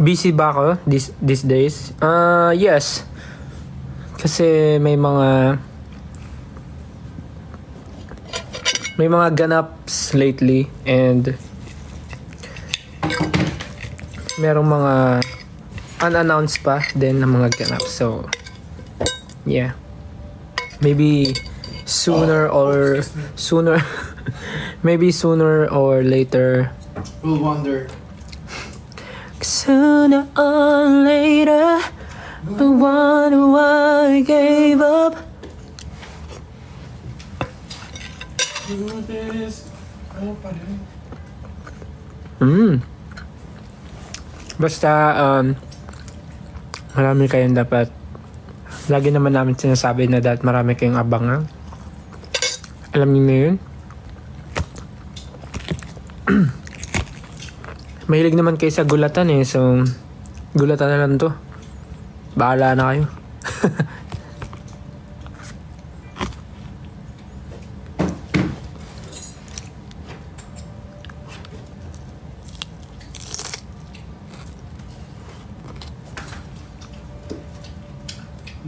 Busy ba ako these days? Yes. Kasi may mga ganaps lately and merong mga unannounced pa din na mga ganaps. So, yeah. Maybe sooner or later. We'll wonder. Sooner or later, I wonder why I gave up. Ano pa rin? Basta, marami kayong dapat. Lagi naman namin sinasabi na dapat marami kayong abangan. Alam niyo na yun? Mahilig naman kayo sa gulatan eh. So, gulatan na lang to. Bahala na kayo.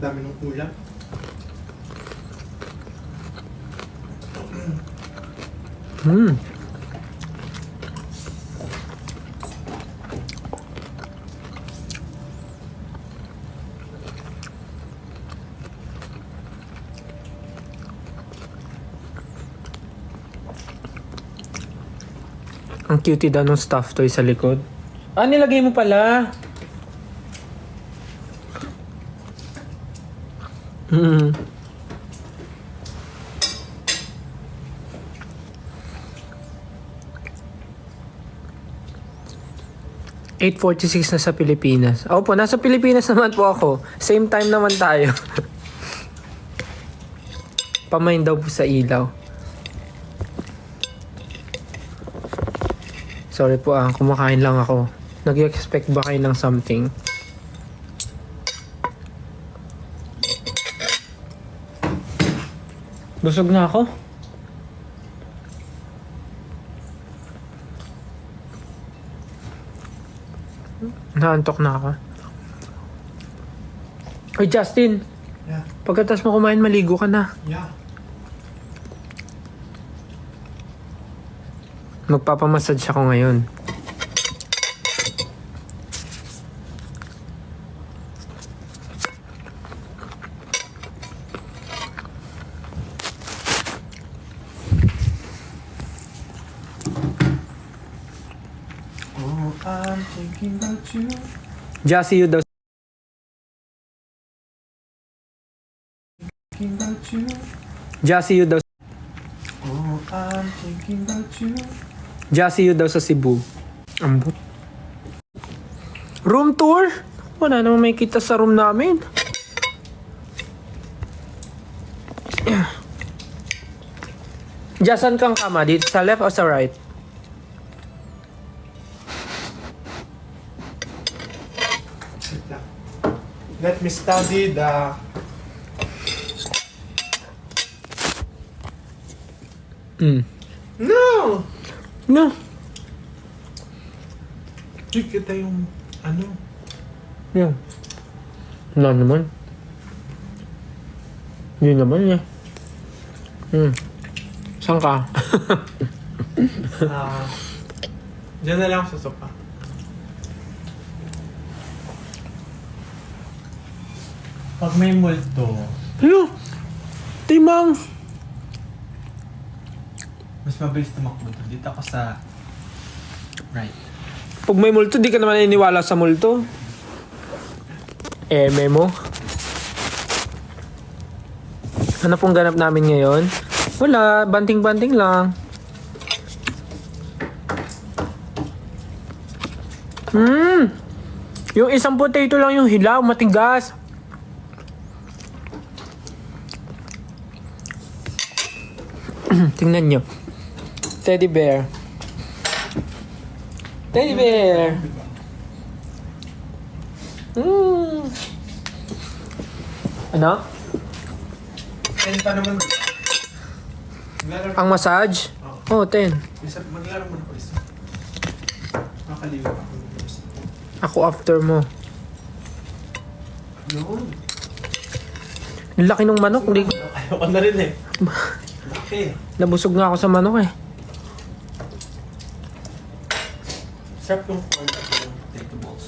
Dami ng ulam. Ang cutie daw ng stuffed toy sa likod. Nilagay mo pala. 8:46 na sa Pilipinas. Opo, nasa Pilipinas naman po ako. Same time naman tayo. Pamain daw po sa ilaw. Sorry po kumakain lang ako. Nag-expect ba kayo ng something? Busog na ako. Naantok na ako. Oy, Justin. Yeah. Pagkatapos mo kumain, maligo ka na. Yeah. Magpapamassage ako ngayon. Oh, I'm thinking about you. Jassy, you daw. Thinking about you. Jassy, you daw. Oh, I'm thinking about you. Jassy, you daw sa Cebu. Ambot. Room tour? Wala namang may kita sa room namin. Jasan kang kama? Dito sa left o sa right? Let me study the... No! No. Hindi kita yung... Ano? Yan. Wala naman. Hindi naman eh. Saan ka? Diyan na lang sa sopa. Pag may multo, Hello? Timang! mas mabilis tumakbo to. Dito ako sa right. Pag may multo, di ka naman naniniwala sa multo. Memo. Ano pong ganap namin ngayon? Wala, banting-banting lang. Yung isang potato lang yung hilaw, matigas. Tingnan nyo. Teddy bear. Teddy bear. Ano? Ayun pa naman. Ang massage? Oh, 10. Maglaro mo na po isa. Makaliwa ako. Ako after mo. Yun. Ang laki ng manok. Hindi, Ayoko na rin eh. Laki. nabusog nga ako sa manok eh. Sarap yung corn at yung potato balls.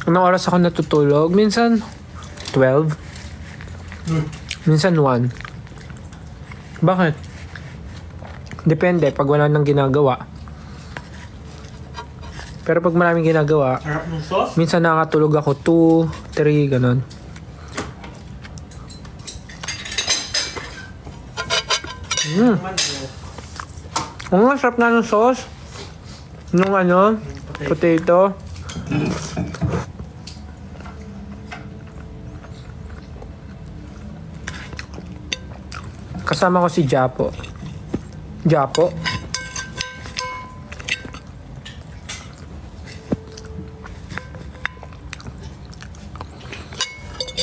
Anong oras ako natutulog? Minsan 12. Minsan 1. Bakit? Depende pag wala nang ginagawa. Pero pag maraming ginagawa, Sarap ng sauce. minsan nakakatulog ako 2, 3, ganun. Naman, Ang sarap nga ng sauce. Nung ano, potato. Kasama ko si Japo. Japo?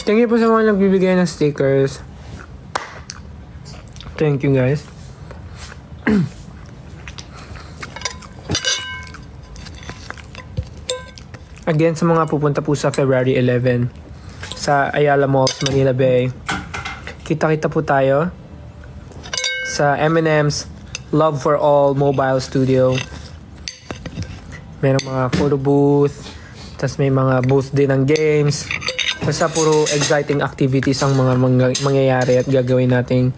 Thank you po sa mga nagbibigay ng stickers. Thank you guys. Again, sa mga pupunta po sa February 11 sa Ayala Malls, Manila Bay, kita-kita po tayo sa M&M's Love for All Mobile Studio. Merong mga photo booth, tas may mga booth din ng games. Basta puro exciting activities ang mga mangyayari at gagawin nating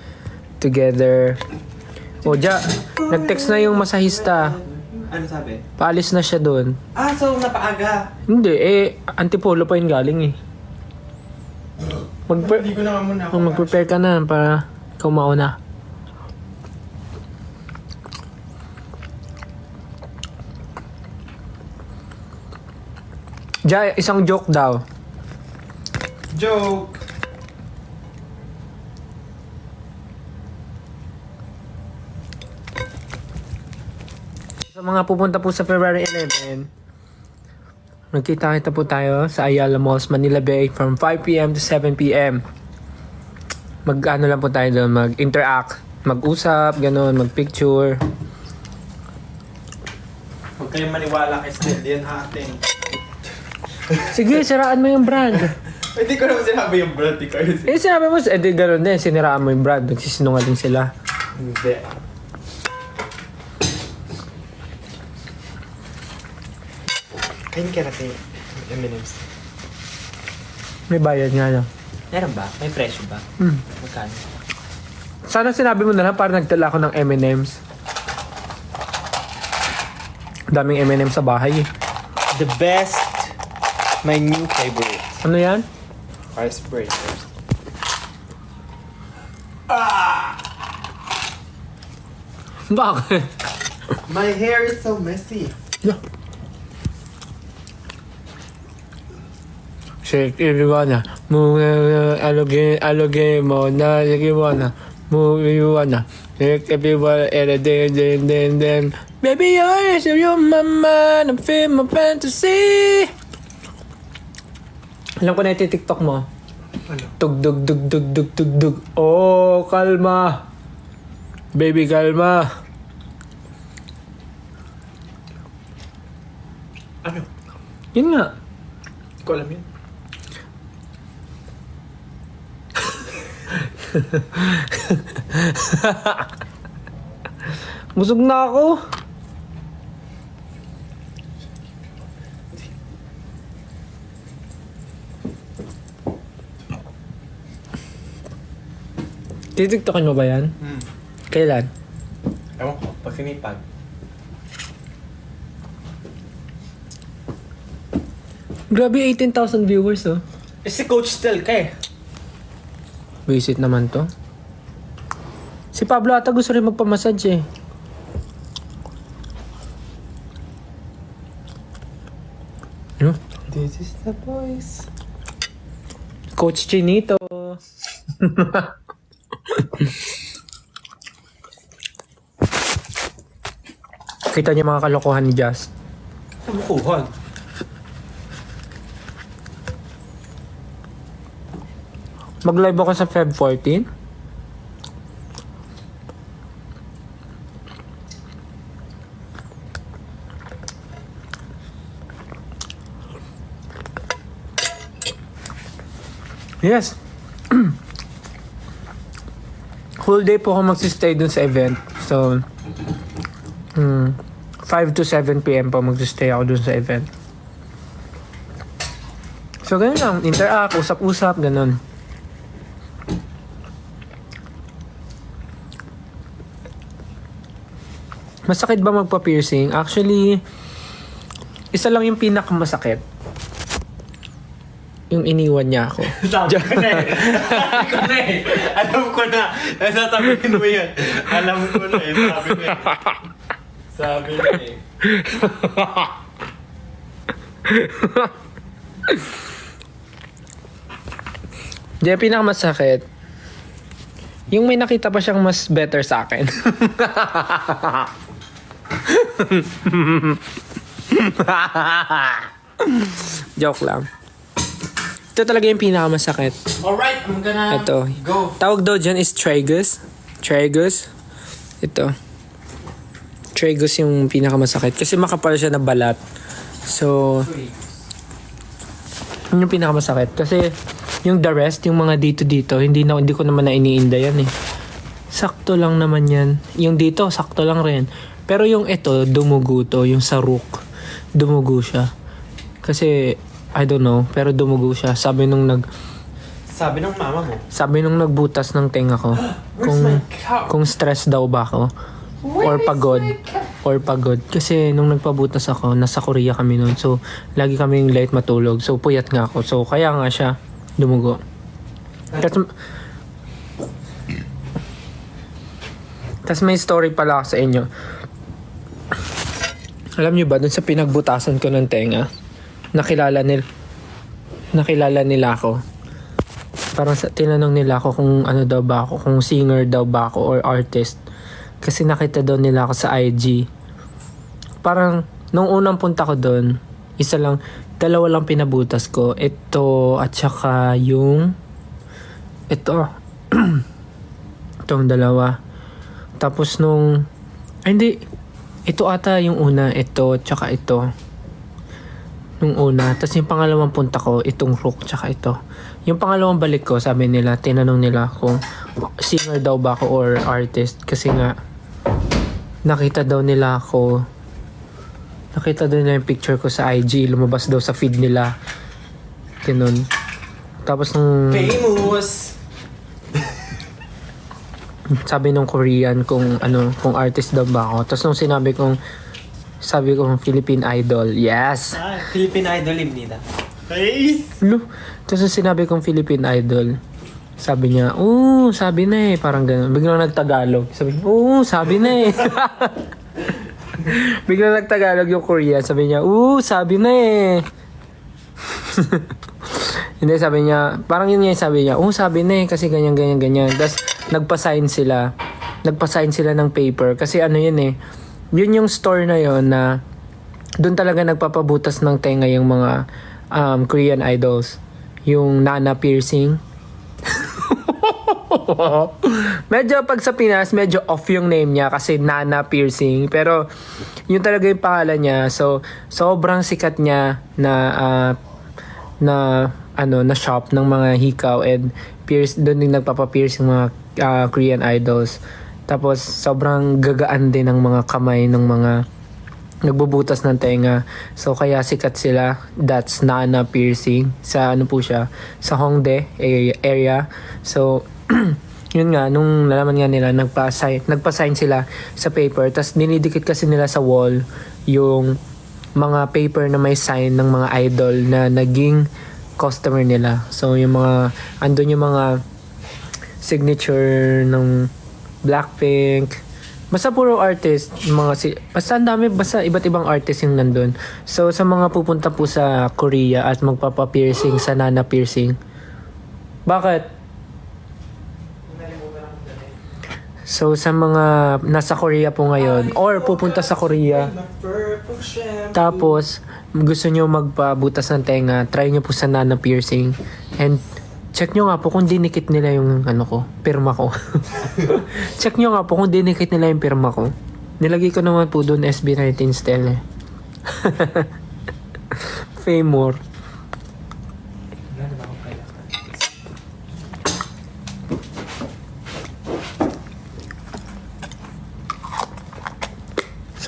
together. O, nag-text na yung masahista. Ano sabi? Paalis na siya doon. Ah, so napaaga. Hindi, antipolo pa yun galing eh. Hindi ko na nga muna ako. Mag-prepare ka na para ikaw mauna. Isang joke daw. Joke. Sa mga pupunta po sa February 11, magkita-kita po tayo sa Ayala Malls, Manila Bay from 5 p.m. to 7 p.m. Mag-ano lang po tayo doon, mag-interact, mag-usap, gano'n, mag-picture. Huwag kayong maniwala kay Stell. Yan ating. Sige, siraan mo yung brand. Hindi ko naman sinabi yung brand ni Carlos. Sinabi mo, di gano'n din, siniraan mo yung brand, nagsisinungaling sila. Hindi. Kain ka natin M&M's. May bayad nga lang. Meron ba? May presyo ba? Magkano? Sana sinabi mo na lang para nagtala ako ng M&M's. Daming M&M's sa bahay eh. The best. My new favorite. Ano yan? Ice breakers. Bakit? My hair is so messy. Shake everyone. Move aloge mo na everyone. Move everyone. Shake everyone and then. Baby, you're my mind. I feel my fantasy. Alam ko na yung TikTok mo. Ano? Tugdug, dug, dug, dug, dug, dug. Oh, kalma. Baby, kalma. Ano? Yun nga. Hindi ko alam yun. Busog na ako. Titiktokin mo ba yan? Kailan? Ewan ko. Pag sinipag. Grabe, 18,000 viewers oh. Eh si Coach Stell ka eh. Visit naman to. Si Pablo ata gusto rin magpamassage eh. Ano? This is the voice. Coach Chinito. Kita niyo mga kalokohan ni Jazz. Bukuhan. Mag-live ako sa Feb 14. Yes. Whole day po ako magsistay dun sa event. So, 5 to 7 p.m. po magsistay ako dun sa event. So, ganun lang. Interact, usap-usap, ganun. Masakit ba magpa-piercing? Actually, isa lang yung pinakamasakit. Yung iniwan niya ako. Sabi ko na eh. Sabi ko na eh. Alam ko na. Sasabihin mo yan. Alam ko na eh. Sabi ko eh. Sabi na eh. Di, pinakamasakit. Yung may nakita pa siyang mas better sa akin. Joke lang. Ito talaga yung pinakamasakit. Alright, I'm gonna Ito. go. Tawag daw dyan is tragus. Tragus. Ito. Tragus yung pinakamasakit. Kasi makapal siya na balat. So, yun yung pinakamasakit. Kasi, yung the rest, yung mga dito, hindi ko naman na iniinda yan eh. Sakto lang naman yan. Yung dito, sakto lang rin. Pero yung ito, dumugo to. Yung sa rook, dumugo siya. Kasi, I don't know, pero dumugo siya. Sabi nung mama mo. sabi nung nagbutas ng tenga ko, Where's my cow? kung stress daw ba ako, or pagod. Kasi nung nagpabutas ako, nasa Korea kami noon. So, lagi kaming late matulog. So, puyat nga ako. So, kaya nga siya dumugo. Tas may story pala ako sa inyo. Alam niyo ba, dun sa pinagbutasan ko ng tenga, nakilala nila ako. Parang tinanong nila ako kung ano daw ba ako, kung singer daw ba ako or artist. Kasi nakita daw nila ako sa IG. Parang, nung unang punta ko doon, dalawa lang pinabutas ko. Ito, at saka yung, ito. Itong dalawa. Tapos hindi, ito ata yung una, ito, tsaka ito. Nung una. Tapos yung pangalawang punta ko, itong rook, tsaka ito. Yung pangalawang balik ko, sabi nila, tinanong nila kung singer daw ba ako or artist. Kasi nga, nakita daw nila yung picture ko sa IG, lumabas daw sa feed nila. Ganun. Tapos Famous! sabi nung Korean kung artist daw ba ako. Tapos nung sabi kong Philippine Idol. Yes! Philippine Idol imnida. Face! Tapos nung sinabi kong Philippine Idol, sabi niya, sabi na eh. Parang gano'n. Biglang nagtagalog. Sabi niya, sabi na eh. Biglang nagtagalog yung Korean. Sabi niya, sabi na eh. Hindi, sabi niya, parang yun nga yung sabi niya, sabi na eh. Kasi ganyan. Tapos nagpa-sign sila ng paper. Kasi ano yun eh. Yun yung store na yun na doon talaga nagpapabutas ng tenga yung mga Korean idols. Yung Nana piercing. Medyo pag sa Pinas, medyo off yung name niya kasi Nana piercing. Pero yun talaga yung pangalan niya. So, sobrang sikat niya na shop ng mga hikaw and doon din nagpapa-pierce yung mga Korean idols. Tapos sobrang gagaan din ng mga kamay ng mga nagbubutas ng tenga. So kaya sikat sila. That's Nana piercing. Sa sa Hongdae area. So yun nga, nung nalaman nga nila, nagpa-sign sila sa paper. Tapos dinidikit kasi nila sa wall yung mga paper na may sign ng mga idol na naging customer nila. So yung andun yung mga signature ng Blackpink. Basta puro artist, basta ang dami, basta iba't ibang artist yung nandun. So sa mga pupunta po sa Korea at magpapa-piercing sa Nana piercing. Bakit? So sa mga nasa Korea po ngayon or pupunta sa Korea, tapos gusto nyo magpabutas ng tenga, try nyo po sa Nana piercing and check nyo nga po kung dinikit nila yung pirma ko. Check nyo nga po kung dinikit nila yung pirma ko. Nilagay ko naman po doon SB19 style eh. Famous.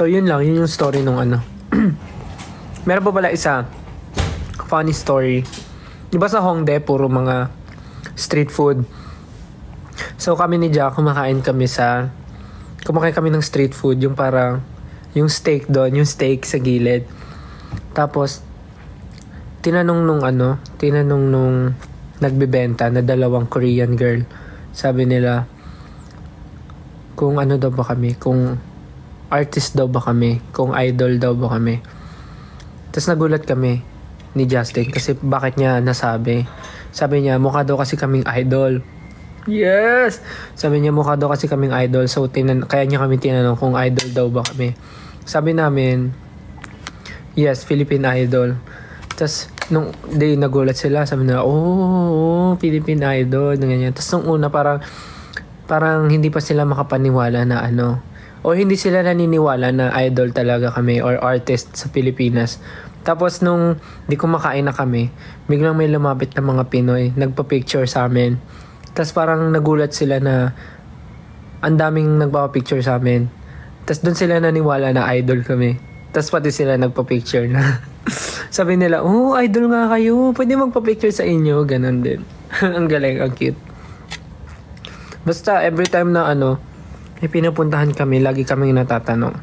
So yun lang, yun yung story nung ano. Meron pa pala isa, funny story. Di ba sa Hongdae, puro mga street food. So kami ni Jack, kumakain kami ng street food, yung parang, yung steak doon, yung steak sa gilid. Tapos, tinanong nung nagbebenta na dalawang Korean girl. Sabi nila, kung ano daw ba kami, kung artist daw ba kami, kung idol daw ba kami. Tapos nagulat kami ni Justin kasi bakit niya nasabi. Sabi niya, mukha daw kasi kaming idol. Yes! Sabi niya, mukha daw kasi kaming idol. So, kaya niya kami tinanong kung idol daw ba kami. Sabi namin, yes, Philippine Idol. Tapos, nung day nagulat sila, sabi nila, oh, Philippine Idol. Ganyan. Tapos, nung una, parang hindi pa sila makapaniwala na o hindi sila naniniwala na idol talaga kami or artist sa Pilipinas. Tapos nung di kumakain na kami, biglang may lumapit na mga Pinoy, nagpa-picture sa amin. Tapos parang nagulat sila na ang daming nagpapa-picture sa amin. Tapos doon sila naniwala na idol kami. Tapos pati sila nagpa-picture na. Sabi nila, oh, idol nga kayo. Pwede magpa-picture sa inyo. Ganon din. Ang galing, ang cute. Basta every time na may pinupuntahan kami, lagi kaming natatanong.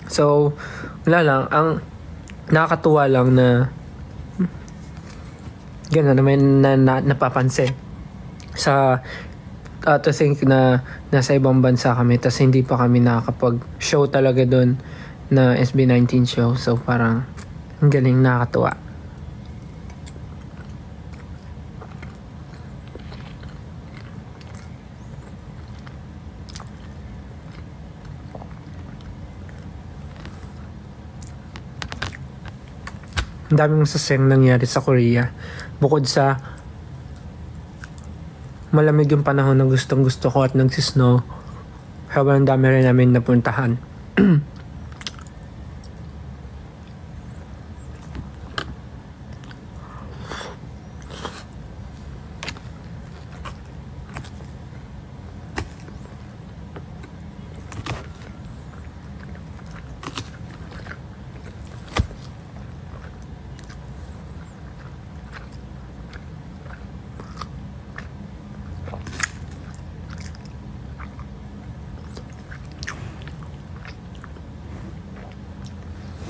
So, wala lang. Ang nakakatuwa lang na gano'n na may napapansin sa to think na nasa ibang bansa kami tas hindi pa kami nakakapag-show talaga doon na SB19 show. So, parang ang galing, nakakatuwa. Ang daming masasayang nangyari sa Korea. Bukod sa malamig yung panahon na gustong gusto ko at nagsisnow, sobrang dami rin namin napuntahan.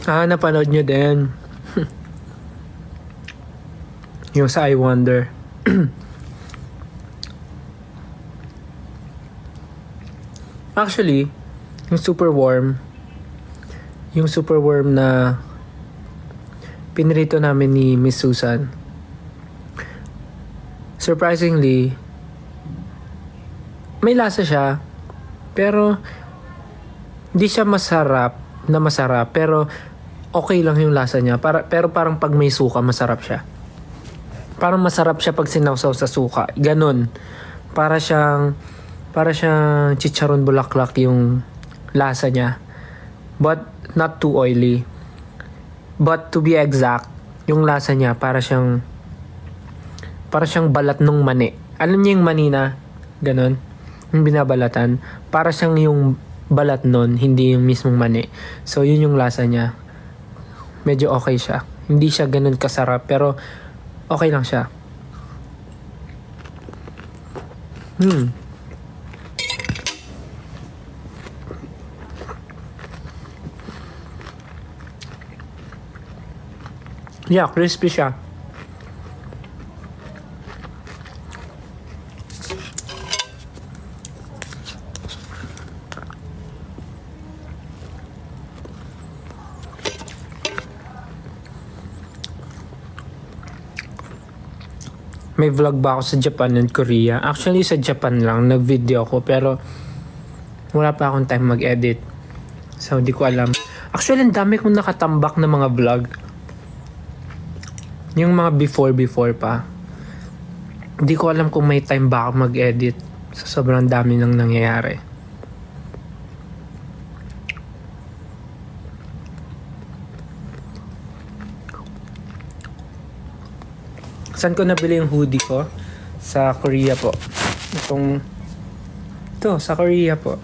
Napanood nyo din. Yung sa I Wonder. Actually, yung super warm na pinrito namin ni Miss Susan. Surprisingly, may lasa siya, pero hindi siya masarap, pero okay lang yung lasa niya. Pero parang pag may suka, masarap siya. Parang masarap siya pag sinawsaw sa suka. Ganon. Para siyang chicharon bulaklak yung lasa niya. But not too oily. But to be exact, yung lasa niya para siyang balat ng mani. Alam niyo yung mani na ganon? Yung binabalatan. Para siyang yung balat nun, hindi yung mismong mani. So, yun yung lasa niya. Medyo okay siya. Hindi siya ganun kasarap, pero okay lang siya. Yeah, crispy siya. May vlog ba ako sa Japan and Korea? Actually, sa Japan lang, nag-video ako, pero wala pa akong time mag-edit. So, di ko alam. Actually, ang dami kong nakatambak na mga vlog. Yung mga before pa. Di ko alam kung may time ba ako mag-edit. Sa sobrang dami nang nangyayari. Saan ko nabili yung hoodie ko? Sa Korea po. Ito, sa Korea po.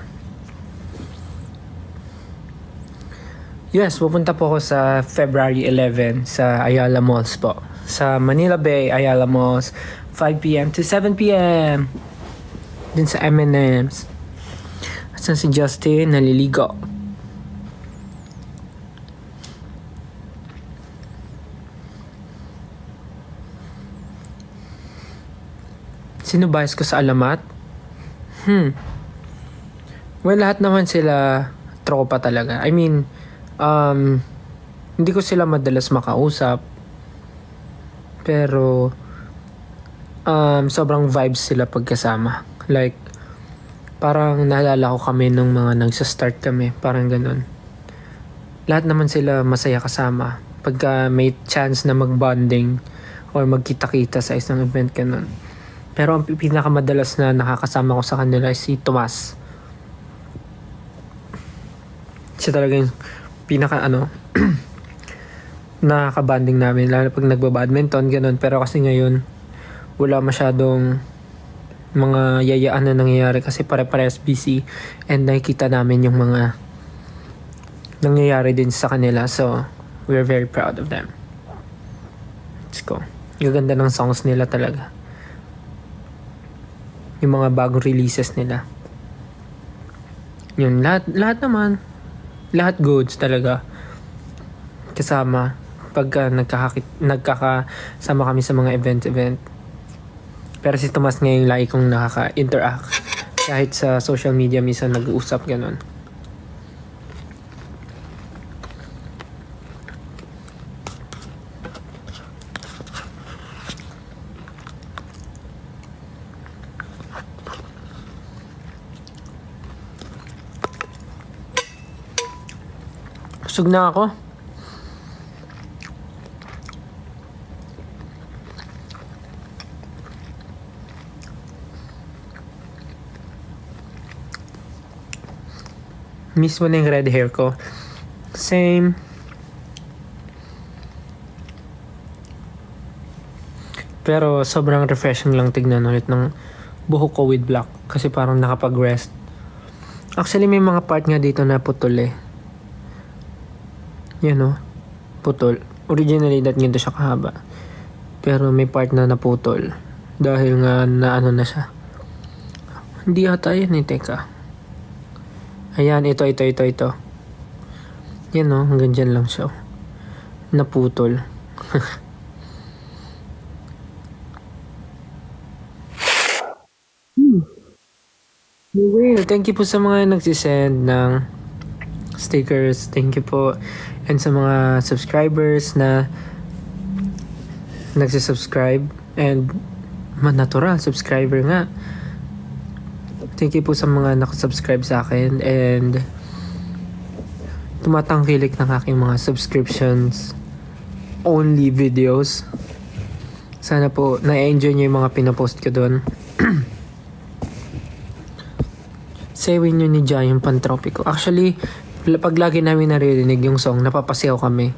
Yes, pupunta po ako sa February 11 sa Ayala Malls po. Sa Manila Bay, Ayala Malls, 5 p.m. to 7 p.m. Din sa M&M's. Asan si Justin? Naliligo. Sino bias ko sa alamat? Well, lahat naman sila tropa talaga. I mean, hindi ko sila madalas makausap. Pero, sobrang vibes sila pagkasama. Like, parang naalala ko kami nung mga nagsa-start kami. Parang ganun. Lahat naman sila masaya kasama. Pagka may chance na mag-bonding or magkita-kita sa isang event ganun. Pero ang pinakamadalas na nakakasama ko sa kanila is si Tomas. Siya talaga yung nakaka-banding namin. Lalo pag nagba-badminton, ganun. Pero kasi ngayon, wala masyadong mga yayaan na nangyayari kasi pare-parehas busy. And nakikita namin yung mga nangyayari din sa kanila. So, we're very proud of them. Let's go. Yung ganda ng songs nila talaga. Yung mga bagong releases nila. Yun, lahat naman. Lahat goods talaga. Kasama. Pagka nagkakasama kami sa mga event. Pero si Tomas ngayon lagi kong nakaka-interact. Kahit sa social media minsan nag-uusap ganun. Busog na ako. Miss mo na yung red hair ko. Same. Pero sobrang refreshing lang tignan ulit ng buhok ko with black. Kasi parang nakapag-rest. Actually may mga part nga dito na putol eh. Yan o. Putol. Originally that ganito siya kahaba. Pero may part na naputol. Dahil nga naano na siya. Hindi ata yan eh. Teka. Ayan, ito. Yan o, hanggang dyan lang siya. Naputol. Well, thank you po sa mga nagsisend ng stickers. Thank you po. And sa mga subscribers na nagsisubscribe. And natural, subscriber nga. Thank you po sa mga nakasubscribe sa akin and tumatangkilik ng aking mga subscriptions only videos. Sana po na-enjoy nyo yung mga pinapost ko doon. Sewin nyo ni Jai yung Pantropiko. Actually, pag lagi namin naririnig yung song, napapasayaw kami.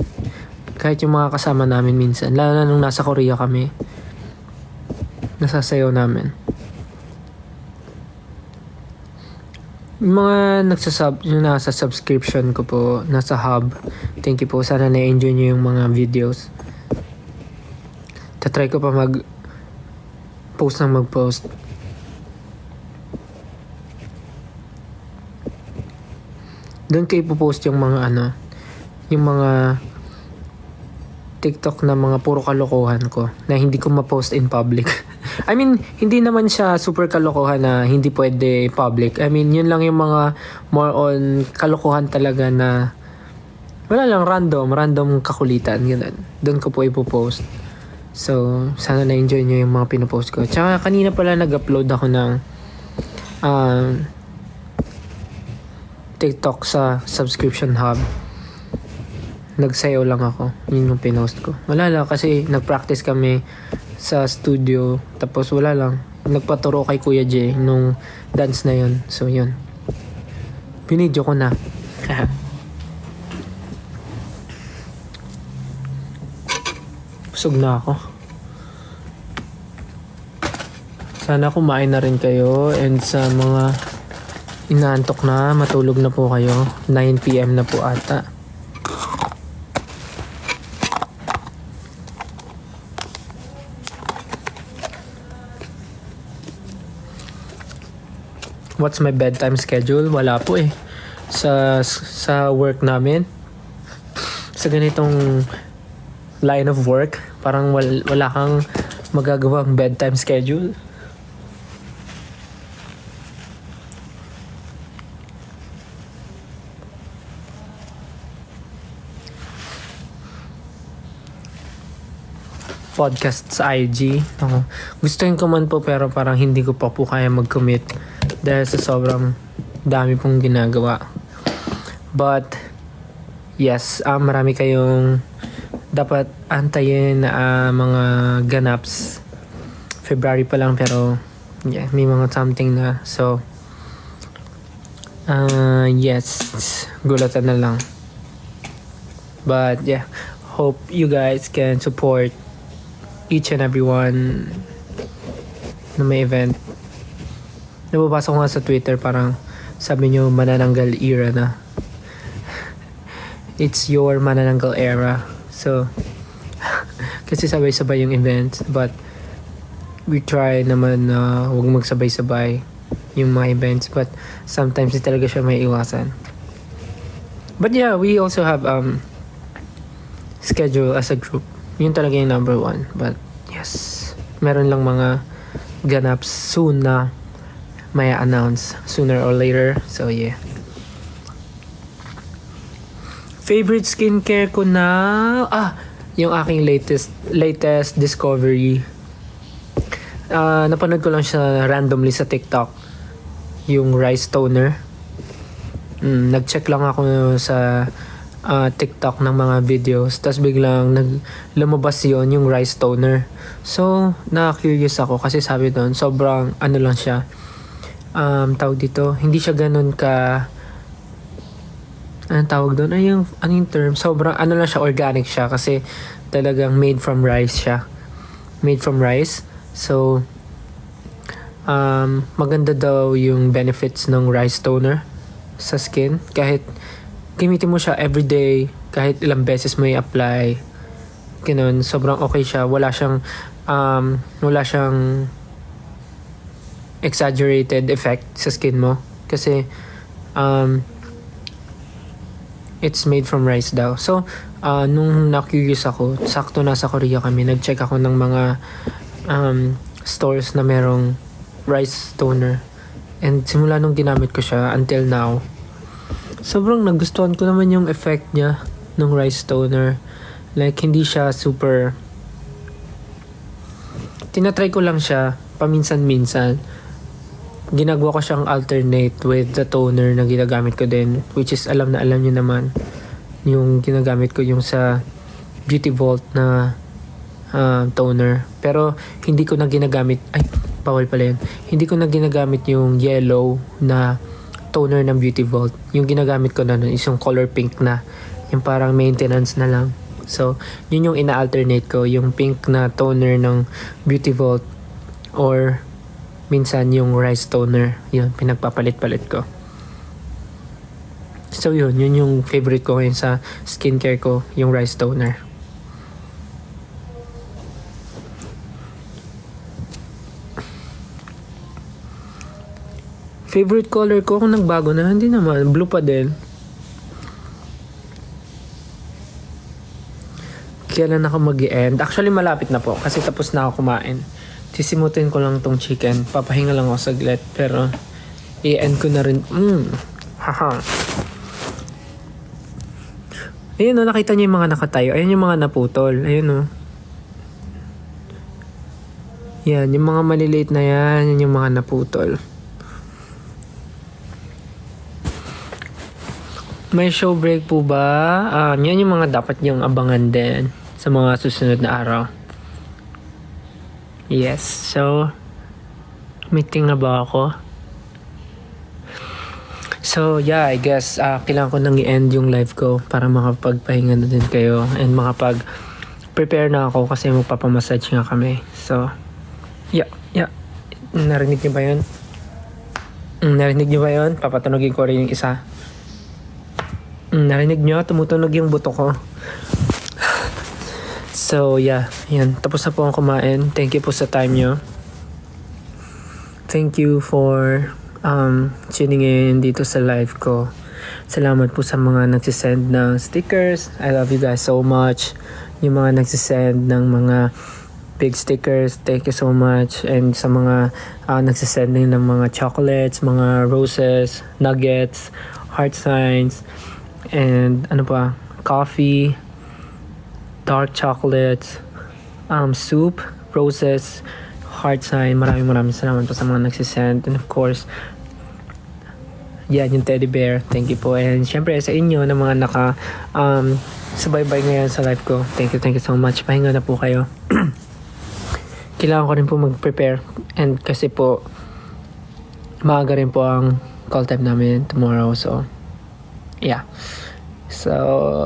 Kahit yung mga kasama namin minsan. Lalo na nung nasa Korea kami. Nasasayaw namin. Mga yung nasa subscription ko po, nasa hub. Thank you po. Sana na-enjoy nyo yung mga videos. Tatry ko pa mag-post. Doon ko ipopost yung mga yung mga TikTok na mga puro kalokohan ko na hindi ko ma-post in public. I mean, hindi naman siya super kalokohan na hindi pwede public. I mean, yun lang yung mga more on kalokohan talaga na wala lang, random kakulitan. Ganun. Doon ko po ipopost. So, sana na-enjoy nyo yung mga pinopost ko. Tsaka kanina pala nag-upload ako ng TikTok sa subscription hub. Nagsayaw lang ako. Yun yung pinost ko. Wala lang kasi nag-practice kami sa studio. Tapos wala lang. Nagpaturo kay Kuya J nung dance na yun. So yun. Binidyo ko na. Busog na ako. Sana kumain na rin kayo. And sa mga inaantok na, matulog na po kayo. 9 PM na po ata. What's my bedtime schedule? Wala po eh. Sa work namin, sa ganitong line of work, parang wala kang magagawang bedtime schedule. Podcast sa IG. Ako, gustuin ko man po pero parang hindi ko pa po kaya mag-commit dahil sa sobrang dami pong ginagawa. But yes, marami kayong dapat antayin na mga ganaps. February pa lang pero yeah, may mga something na. So yes, gulatan na lang. But yeah, hope you guys can support each and every one na may event. Nababasa ko nga sa Twitter, parang sabi nyo manananggal era na. It's your manananggal era. So kasi sabay-sabay yung events, but we try naman na huwag magsabay-sabay yung mga events, but sometimes di talaga siya may iwasan. But yeah, we also have schedule as a group. Yun talaga yung number one. But yes, meron lang mga ganaps soon na may announce sooner or later. So yeah. Favorite skincare ko na yung aking latest discovery. Napanood ko lang siya randomly sa TikTok. Yung rice toner. Nag-check lang ako sa TikTok ng mga videos, tapos biglang lumabas yun, yung rice toner. So na-curious ako kasi sabi doon sobrang ano lang siya, tawag dito, hindi siya ganun ka, anong tawag doon, anong term, sobrang ano lang siya, organic siya kasi talagang made from rice siya, so maganda daw yung benefits ng rice toner sa skin. Kahit gamitin mo siya everyday, kahit ilang beses mo i-apply, ganun, sobrang okay siya. Wala siyang exaggerated effect sa skin mo kasi it's made from rice daw. So nung na-curious ako, sakto nasa Korea kami, nag-check ako ng mga stores na merong rice toner, and simula nung ginamit ko siya until now, sobrang nagustuhan ko naman yung effect niya ng rice toner. Like, hindi siya super, tinatry ko lang siya paminsan-minsan. Ginagawa ko siyang alternate with the toner na ginagamit ko din, which is alam nyo naman yung ginagamit ko, yung sa Beauty Vault na toner. Pero hindi ko na ginagamit, bawal pala yun, hindi ko na ginagamit yung yellow na toner ng Beauty Vault. Yung ginagamit ko na nun is yung color pink na, yung parang maintenance na lang. So yun yung ina-alternate ko, yung pink na toner ng Beauty Vault or minsan yung rice toner. Yun, pinagpapalit-palit ko. So yun yung favorite ko ngayon sa skincare ko, yung rice toner. Favorite color ko kung nagbago na, hindi naman, blue pa din. Kailan ako mag-i-end? Actually malapit na po kasi tapos na ako kumain. Sisimutin ko lang tong chicken. Papahinga lang ako saglit, pero i-end ko na rin. Haha. Ayun o, nakita niyo yung mga nakatayo. Ayun yung mga naputol. Ayun o. Yan, yung mga maliliit na yan. Yan yung mga naputol. May show break po ba? Yan yung mga dapat yung abangan din sa mga susunod na araw. Yes, so meeting na ba ako? So yeah, I guess kailangan ko nang i-end yung live ko para makapagpahinga na din kayo and makapag-prepare na ako kasi magpapamassage nga kami. So yeah. Narinig niyo ba yun? Papatunogin ko rin yung isa. Narinig nyo? Tumutunog yung buto ko. So yeah, yan. Tapos na po akong kumain. Thank you po sa time nyo. Thank you for tuning in dito sa live ko. Salamat po sa mga nagsisend ng stickers. I love you guys so much. Yung mga nagsisend ng mga big stickers, thank you so much. And sa mga nagsisend din ng mga chocolates, mga roses, nuggets, heart signs, and ano pa, coffee, dark chocolates, soup, roses, heart sign. Maraming salamat po sa mga nagsisend. And of course, yan, yung teddy bear. Thank you po. And syempre sa inyo na mga subaybay ngayon sa live ko. Thank you so much. Pahinga na po kayo. Kailangan ko rin po mag-prepare. And kasi po, maaga rin po ang call time namin tomorrow. So, yeah. So,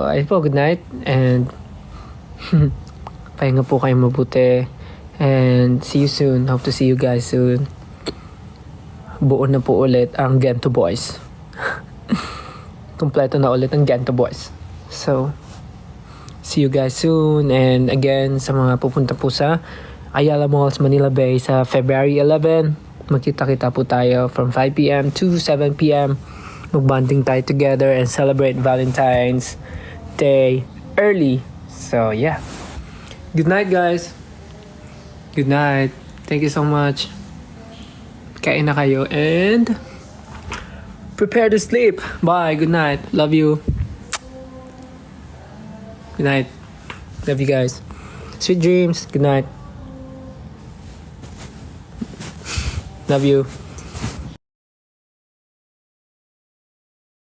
ayun po, good night. And, pahinga po kayo mabuti. And, see you soon. Hope to see you guys soon. Buo na po ulit ang Gento Boys. Kompleto na ulit ang Gento Boys. So, see you guys soon. And again, sa mga pupunta po sa Ayala Malls, Manila Bay sa February 11, magkita-kita po tayo from 5 p.m. to 7 p.m. Mag-bonding tayo together and celebrate Valentine's Day early. So, yeah. Good night, guys. Good night. Thank you so much. Kain na kayo and prepare to sleep. Bye. Good night. Love you. Good night. Love you guys. Sweet dreams. Good night. Love you.